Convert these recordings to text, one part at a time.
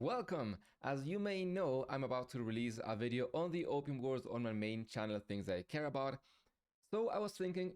Welcome! As you may know, I'm about to release a video on the Opium Wars on my main channel, things I care about. So I was thinking,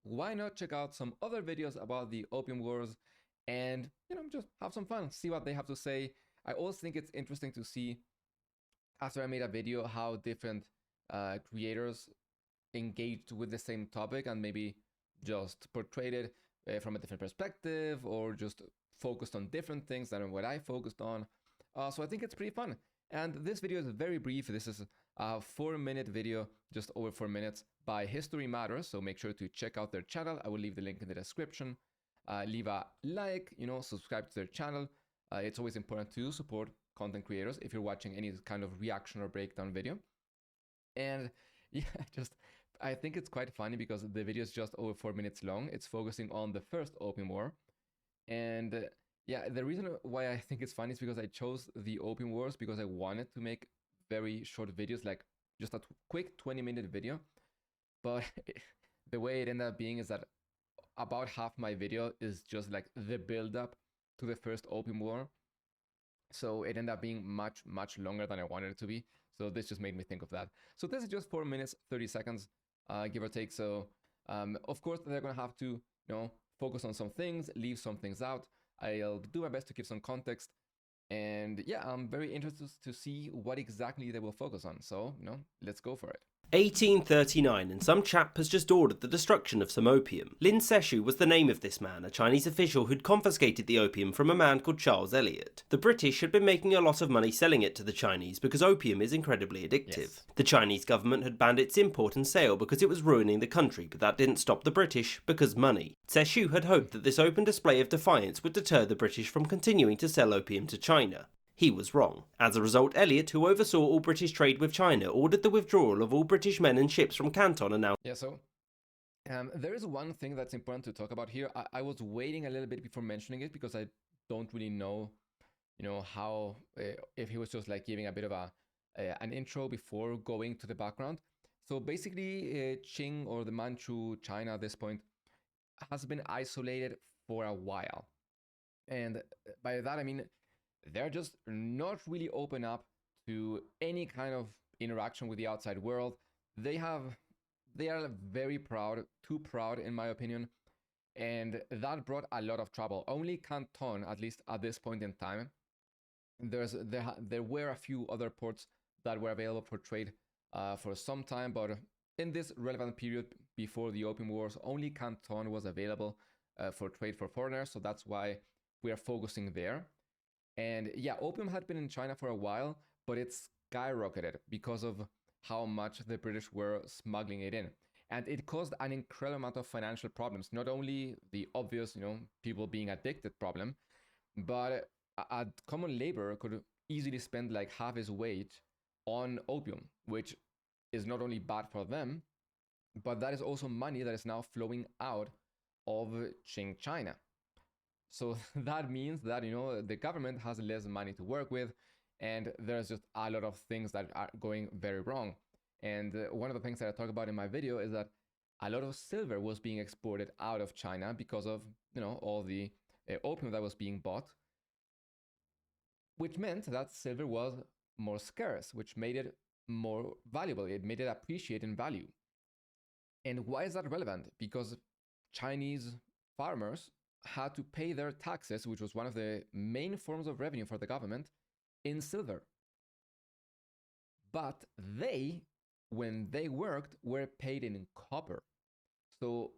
why not check out some other videos about the Opium Wars and, just have some fun, see what they have to say. I also think it's interesting to see, after I made a video, how different creators engaged with the same topic and maybe just portrayed it from a different perspective or just focused on different things than what I focused on. So I think it's pretty fun. And this video is very brief. This is a 4-minute video, just over 4 minutes, by History Matters. So make sure to check out their channel. I will leave the link in the description. Leave a like, subscribe to their channel. It's always important to support content creators if you're watching any kind of reaction or breakdown video. And yeah, I think it's quite funny because the video is just over 4 minutes long. It's focusing on the First Opium War. And yeah, the reason why I think it's funny is because I chose the Opium Wars because I wanted to make very short videos, like just a quick 20-minute video. But the way it ended up being is that about half my video is just like the build-up to the First Opium War. So it ended up being much, much longer than I wanted it to be. So this just made me think of that. So this is just 4 minutes, 30 seconds, give or take. So of course, they're going to have to, focus on some things, leave some things out. I'll do my best to give some context. And yeah, I'm very interested to see what exactly they will focus on. So, let's go for it. 1839, and some chap has just ordered the destruction of some opium. Lin Seshu was the name of this man, a Chinese official who'd confiscated the opium from a man called Charles Eliot. The British had been making a lot of money selling it to the Chinese because opium is incredibly addictive. Yes. The Chinese government had banned its import and sale because it was ruining the country, but that didn't stop the British because money. Seshu had hoped that this open display of defiance would deter the British from continuing to sell opium to China. He was wrong. As a result, Eliot, who oversaw all British trade with China, ordered the withdrawal of all British men and ships from Canton and now... Yeah, so there is one thing that's important to talk about here. I was waiting a little bit before mentioning it because I don't really know, how, if he was just like giving a bit of an intro before going to the background. So basically, Qing, or the Manchu China at this point, has been isolated for a while. And by that, I mean, they're just not really open up to any kind of interaction with the outside world. They are very proud, too proud in my opinion, and that brought a lot of trouble. Only Canton, at least at this point in time, there were a few other ports that were available for trade for some time, but in this relevant period before the Opium Wars, only Canton was available for trade for foreigners, so that's why we are focusing there. And yeah, opium had been in China for a while, but it skyrocketed because of how much the British were smuggling it in. And it caused an incredible amount of financial problems, not only the obvious, people being addicted problem, but a common laborer could easily spend like half his wage on opium, which is not only bad for them, but that is also money that is now flowing out of Qing China. So that means that, the government has less money to work with, and there's just a lot of things that are going very wrong. And one of the things that I talk about in my video is that a lot of silver was being exported out of China because of, all the opium that was being bought, which meant that silver was more scarce, which made it more valuable. It made it appreciate in value. And why is that relevant? Because Chinese farmers had to pay their taxes, which was one of the main forms of revenue for the government, in silver. But they, when they worked, were paid in copper. So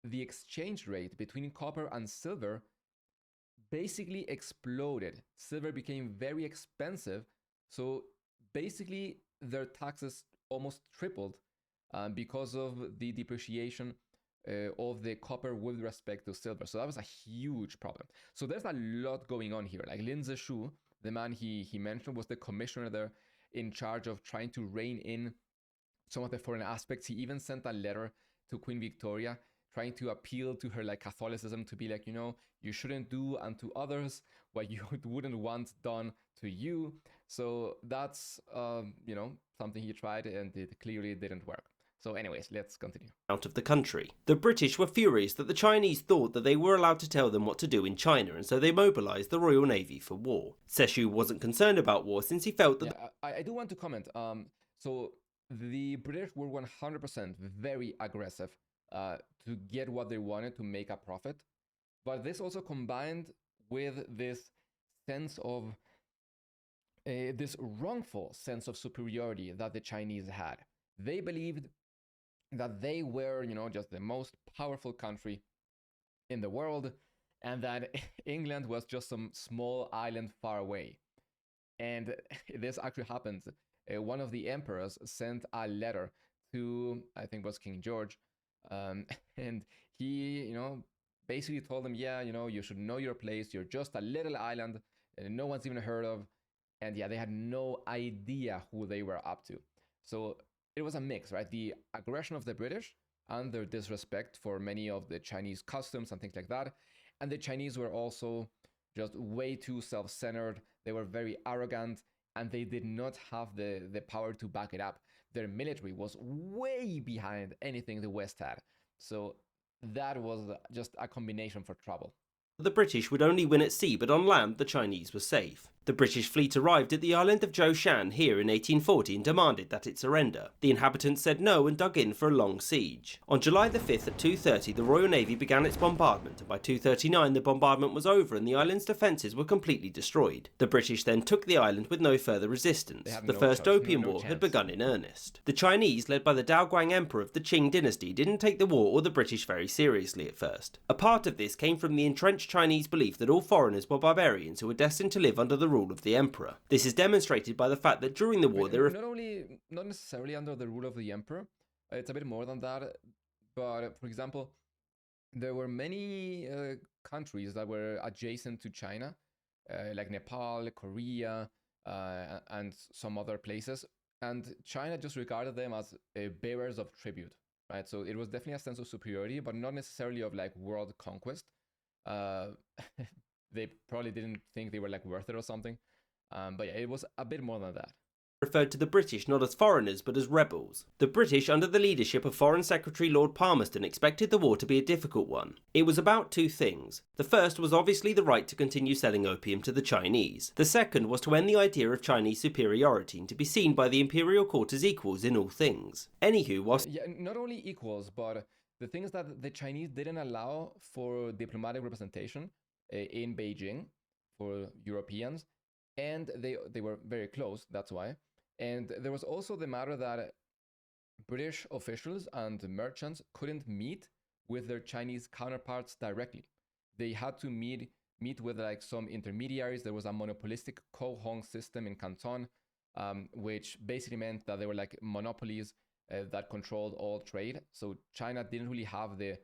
the exchange rate between copper and silver basically exploded. Silver became very expensive. So basically their taxes almost tripled because of the depreciation of the copper with respect to silver. So that was a huge problem. So there's a lot going on here. Like Lin Zeshu, the man he mentioned, was the commissioner there in charge of trying to rein in some of the foreign aspects. He even sent a letter to Queen Victoria trying to appeal to her like Catholicism, to be like, you shouldn't do unto others what you wouldn't want done to you. So that's, something he tried, and it clearly didn't work. So anyways, let's continue. Out of the country. The British were furious that the Chinese thought that they were allowed to tell them what to do in China, and so they mobilised the Royal Navy for war. Seshu wasn't concerned about war since he felt that... Yeah, I do want to comment. So the British were 100% very aggressive to get what they wanted, to make a profit. But this also combined with this sense of this wrongful sense of superiority that the Chinese had. They believed that they were, just the most powerful country in the world, and that England was just some small island far away. And this actually happened. One of the emperors sent a letter to, I think it was King George, and he, basically told them, yeah, you should know your place. You're just a little island and no one's even heard of. And yeah, they had no idea who they were up to. So it was a mix, right? The aggression of the British and their disrespect for many of the Chinese customs and things like that. And the Chinese were also just way too self-centered. They were very arrogant, and they did not have the power to back it up. Their military was way behind anything the West had. So that was just a combination for trouble. The British would only win at sea, but on land the Chinese were safe. The British fleet arrived at the island of Zhoushan here in 1840 and demanded that it surrender. The inhabitants said no and dug in for a long siege. On July the 5th at 2:30 the Royal Navy began its bombardment, and by 2:39 the bombardment was over and the island's defences were completely destroyed. The British then took the island with no further resistance. The First Opium War had begun in earnest. The Chinese, led by the Daoguang Emperor of the Qing dynasty, didn't take the war or the British very seriously at first. A part of this came from the entrenched Chinese belief that all foreigners were barbarians who were destined to live under the rule of the emperor. This is demonstrated by the fact that during the war there were not necessarily under the rule of the emperor. It's a bit more than that. But for example, there were many countries that were adjacent to China, like Nepal, Korea, and some other places. And China just regarded them as bearers of tribute, right? So it was definitely a sense of superiority, but not necessarily of like world conquest. They probably didn't think they were like worth it or something. But yeah, it was a bit more than that. Referred to the British not as foreigners but as rebels. The British, under the leadership of Foreign Secretary Lord Palmerston, expected the war to be a difficult one. It was about two things. The first was obviously the right to continue selling opium to the Chinese. The second was to end the idea of Chinese superiority and to be seen by the imperial court as equals in all things. Anywho, whilst... Yeah, not only equals, but the thing is that the Chinese didn't allow for diplomatic representation in Beijing for Europeans, and they were very close, that's why. And there was also the matter that British officials and merchants couldn't meet with their Chinese counterparts directly. They had to meet with like some intermediaries. There was a monopolistic Kohong system in Canton, which basically meant that they were like monopolies that controlled all trade. So China didn't really have the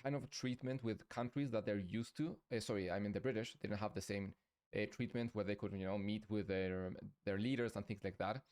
kind of treatment with countries that they're used to. The British didn't have the same treatment where they could, meet with their leaders and things like that.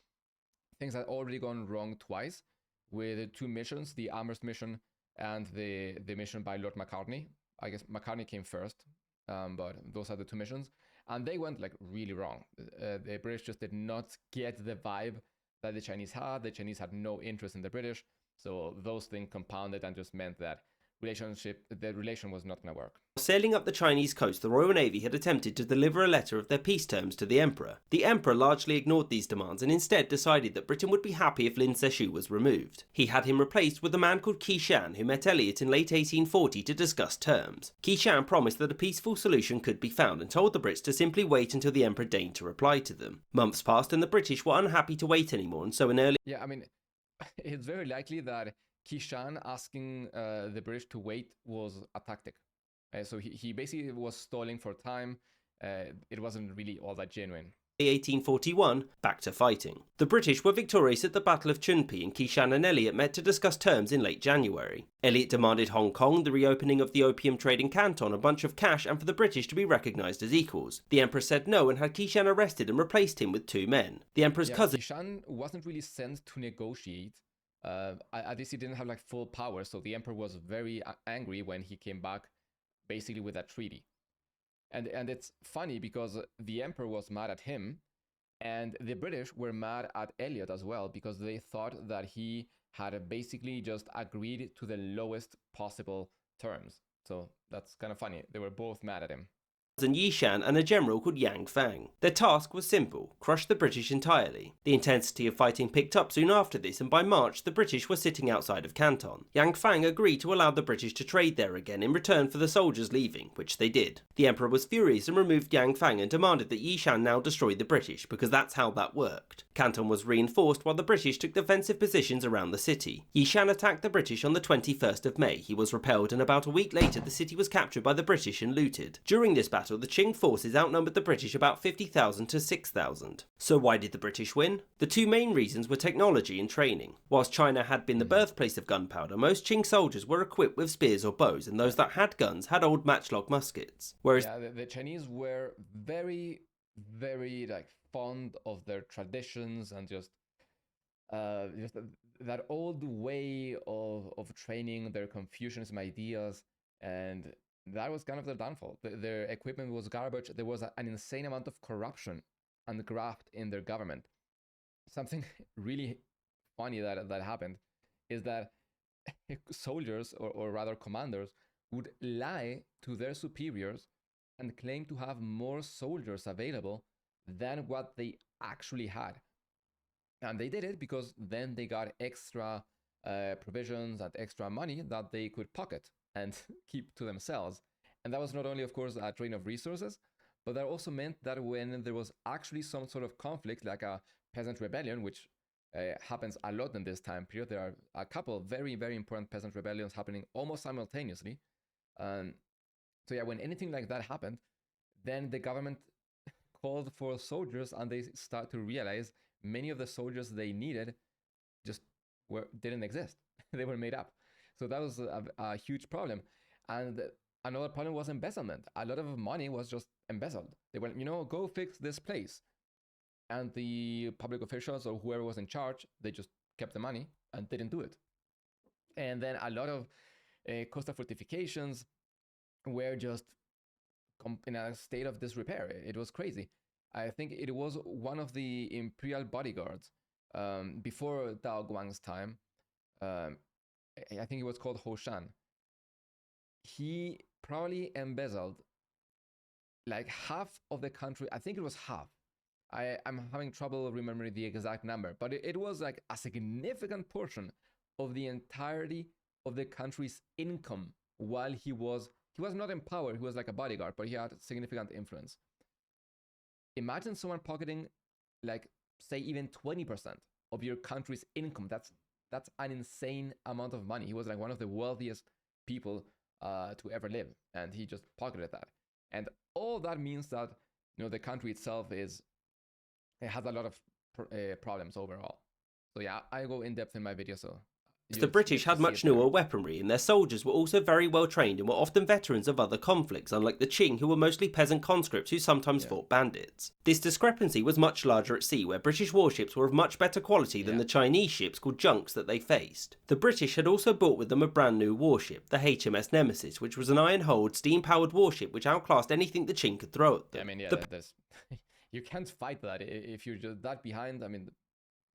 Things had already gone wrong twice with two missions, the Amherst mission and the mission by Lord Macartney. I guess Macartney came first, but those are the two missions. And they went like really wrong. The British just did not get the vibe that the Chinese had. The Chinese had no interest in the British. So those things compounded and just meant that the relation was not going to work. Sailing up the Chinese coast, the Royal Navy had attempted to deliver a letter of their peace terms to the Emperor. The Emperor largely ignored these demands and instead decided that Britain would be happy if Lin Seshu was removed. He had him replaced with a man called Qi Shan, who met Elliot in late 1840 to discuss terms. Qi Shan promised that a peaceful solution could be found and told the Brits to simply wait until the Emperor deigned to reply to them. Months passed and the British were unhappy to wait anymore, and so in early... Yeah, I mean, it's very likely that Qi Shan asking the British to wait was a tactic. So he basically was stalling for time. It wasn't really all that genuine. 1841, back to fighting. The British were victorious at the Battle of Chunpi, and Qi Shan and Elliot met to discuss terms in late January. Elliot demanded Hong Kong, the reopening of the opium trade in Canton, a bunch of cash, and for the British to be recognised as equals. The Emperor said no and had Qi Shan arrested and replaced him with two men. The Emperor's cousin... Qi Shan wasn't really sent to negotiate. At least he didn't have like full power, so the Emperor was very angry when he came back basically with that treaty. And it's funny because the Emperor was mad at him, and the British were mad at Elliot as well because they thought that he had basically just agreed to the lowest possible terms. So that's kind of funny. They were both mad at him. And Yishan and a general called Yang Fang. Their task was simple: crush the British entirely. The intensity of fighting picked up soon after this, and by March the British were sitting outside of Canton. Yang Fang agreed to allow the British to trade there again in return for the soldiers leaving, which they did. The emperor was furious and removed Yang Fang and demanded that Yishan now destroy the British, because that's how that worked. Canton was reinforced while the British took defensive positions around the city. Yishan attacked the British on the 21st of May. He was repelled, and about a week later the city was captured by the British and looted. During this battle, the Qing forces outnumbered the British about 50,000 to 6,000. So why did the British win? The two main reasons were technology and training. Whilst China had been the birthplace of gunpowder, most Qing soldiers were equipped with spears or bows, and those that had guns had old matchlock muskets. Whereas the Chinese were very, very like fond of their traditions and just that old way of training, their Confucianism ideas, and that was kind of their downfall. Their equipment was garbage. There was an insane amount of corruption and graft in their government. Something really funny that happened is that soldiers, or rather commanders, would lie to their superiors and claim to have more soldiers available than what they actually had. And they did it because then they got extra provisions and extra money that they could pocket and keep to themselves. And that was not only, of course, a drain of resources, but that also meant that when there was actually some sort of conflict, like a peasant rebellion, which happens a lot in this time period, there are a couple of very, very important peasant rebellions happening almost simultaneously. So yeah, when anything like that happened, then the government called for soldiers, and they start to realize many of the soldiers they needed just didn't exist. They were made up. So that was a huge problem. And another problem was embezzlement. A lot of money was just embezzled. They went, go fix this place. And the public officials or whoever was in charge, they just kept the money and didn't do it. And then a lot of coastal fortifications were just in a state of disrepair. It was crazy. I think it was one of the imperial bodyguards before Dao Guang's time. I think it was called Ho Shan. He probably embezzled like half of the country. I think it was half. I'm having trouble remembering the exact number, but it was like a significant portion of the entirety of the country's income while he was not in power. He was like a bodyguard, but he had significant influence. Imagine someone pocketing, like, say, even 20% of your country's income. That's an insane amount of money. He was like one of the wealthiest people to ever live, and he just pocketed that. And all that means that the country itself has a lot of problems overall. So yeah, I go in depth in my video, so. The British had much newer weaponry, and their soldiers were also very well trained and were often veterans of other conflicts, unlike the Qing, who were mostly peasant conscripts who sometimes fought bandits. This discrepancy was much larger at sea, where British warships were of much better quality than the Chinese ships called junks that they faced. The British had also brought with them a brand new warship, the HMS Nemesis, which was an iron-hulled, steam-powered warship which outclassed anything the Qing could throw at them. I mean, there's you can't fight that if you're just that behind. I mean,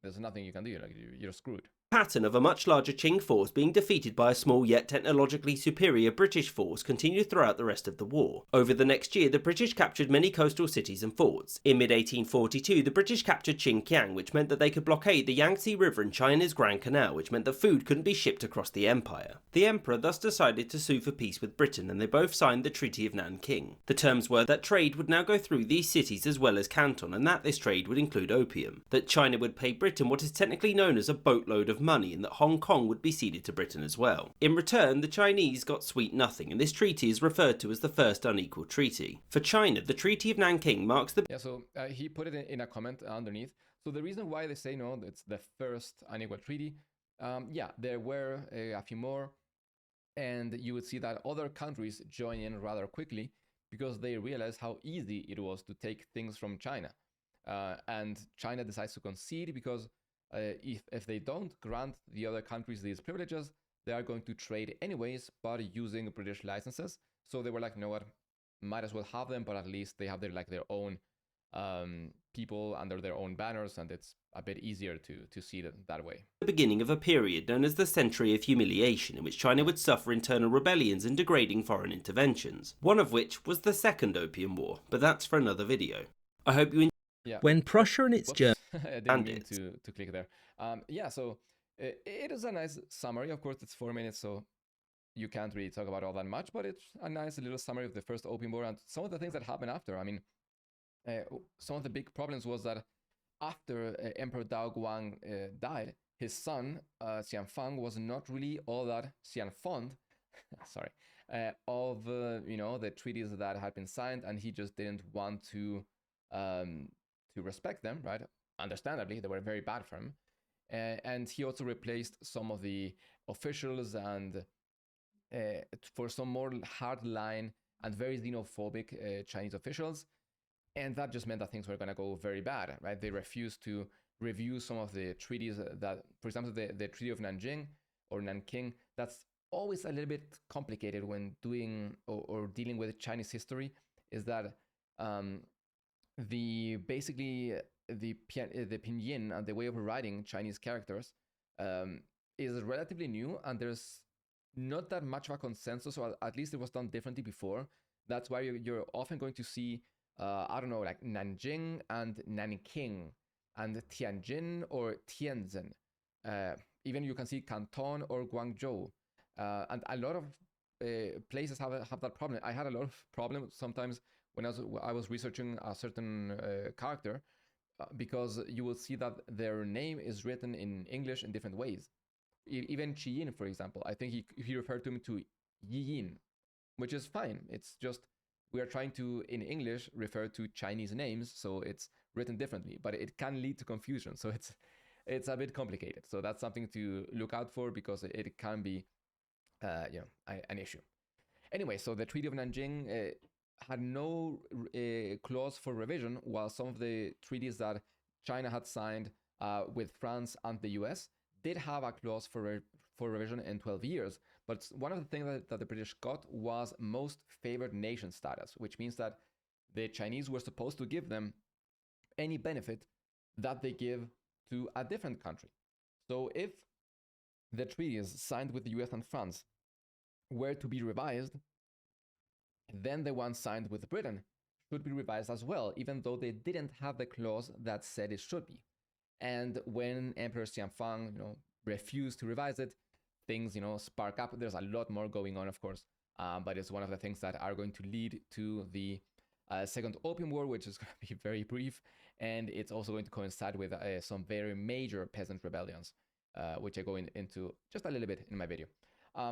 there's nothing you can do. You're screwed. Pattern of a much larger Qing force being defeated by a small yet technologically superior British force continued throughout the rest of the war. Over the next year, the British captured many coastal cities and forts. In mid-1842, the British captured Qingqiang, which meant that they could blockade the Yangtze River and China's Grand Canal, which meant that food couldn't be shipped across the empire. The emperor thus decided to sue for peace with Britain, and they both signed the Treaty of Nanking. The terms were that trade would now go through these cities as well as Canton, and that this trade would include opium. That China would pay Britain what is technically known as a boatload of money, and that Hong Kong would be ceded to Britain as well. In return, the Chinese got sweet nothing, and this treaty is referred to as the First Unequal Treaty. For China, the Treaty of Nanking marks the... Yeah, so he put it in a comment underneath. So the reason why they say no, it's the First Unequal Treaty, there were a few more, and you would see that other countries join in rather quickly because they realized how easy it was to take things from China. And China decides to concede because if they don't grant the other countries these privileges, they are going to trade anyways, but using British licenses. So they were like, you know what, might as well have them, but at least they have their own people under their own banners, and it's a bit easier to see it that way. The beginning of a period known as the Century of Humiliation, in which China would suffer internal rebellions and degrading foreign interventions, one of which was the Second Opium War, but that's for another video. I hope you enjoy. Yeah. When Prussia and its Germans I didn't mean to click there. Yeah, so it is a nice summary. Of course, it's 4 minutes, so you can't really talk about all that much, but it's a nice little summary of the First Opium War and some of the things that happened after. I mean, some of the big problems was that after Emperor Dao Guang died, his son, Xianfang, was not really all that Xianfond, sorry, of the treaties that had been signed, and he just didn't want to respect them, right? Understandably, they were very bad for him. And he also replaced some of the officials and for some more hardline and very xenophobic Chinese officials. And that just meant that things were going to go very bad, right? They refused to review some of the treaties that, for example, the Treaty of Nanjing or Nanking. That's always a little bit complicated when doing or dealing with Chinese history, is that the pinyin and the way of writing Chinese characters is relatively new, and there's not that much of a consensus, or at least it was done differently before. That's why you're often going to see I don't know, like Nanjing and Nanking and Tianjin or Tianjin. Even you can see Canton or Guangzhou. And a lot of places have that problem. I had a lot of problems sometimes when I was researching a certain character, because you will see that their name is written in English in different ways. Even Qiyin, for example, I think he referred to him to Yiyin, which is fine. It's just we are trying to, in English, refer to Chinese names, so it's written differently, but it can lead to confusion. So it's a bit complicated. So that's something to look out for, because it can be an issue. Anyway, so the Treaty of Nanjing had no clause for revision, while some of the treaties that China had signed with France and the US did have a clause for revision in 12 years. But one of the things that the British got was most favored nation status, which means that the Chinese were supposed to give them any benefit that they give to a different country. So if the treaties signed with the US and France were to be revised, then the ones signed with Britain should be revised as well, even though they didn't have the clause that said it should be. And when Emperor Xianfang, refused to revise it, things, spark up. There's a lot more going on, of course, but it's one of the things that are going to lead to the Second Opium War, which is going to be very brief, and it's also going to coincide with some very major peasant rebellions, which I go into just a little bit in my video.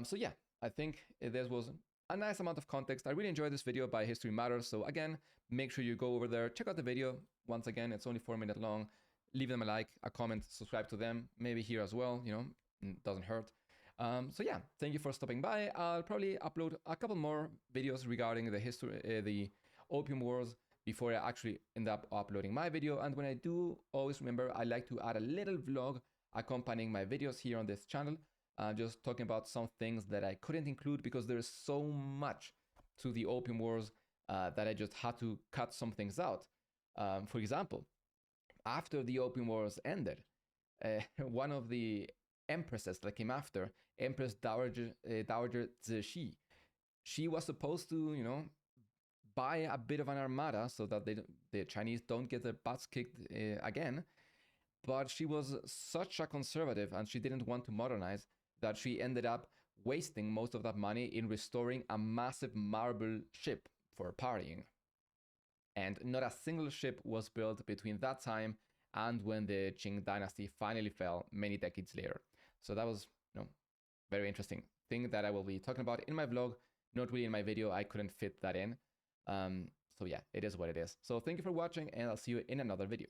So yeah, I think this was a nice amount of context. I really enjoyed this video by History Matters, so again, make sure you go over there, check out the video. Once again, it's only 4 minutes long. Leave them a like, a comment, subscribe to them, maybe here as well, it doesn't hurt. So yeah, thank you for stopping by. I'll probably upload a couple more videos regarding the history, the Opium Wars, before I actually end up uploading my video. And when I do, always remember, I like to add a little vlog accompanying my videos here on this channel, just talking about some things that I couldn't include because there is so much to the Opium Wars that I just had to cut some things out. For example, after the Opium Wars ended, one of the empresses that came after, Empress Dowager Zixi, she was supposed to, buy a bit of an armada so that the Chinese don't get their butts kicked again. But she was such a conservative and she didn't want to modernize that she ended up wasting most of that money in restoring a massive marble ship for partying. And not a single ship was built between that time and when the Qing dynasty finally fell many decades later. So that was, very interesting thing that I will be talking about in my vlog, not really in my video. I couldn't fit that in. So yeah, it is what it is. So thank you for watching, and I'll see you in another video.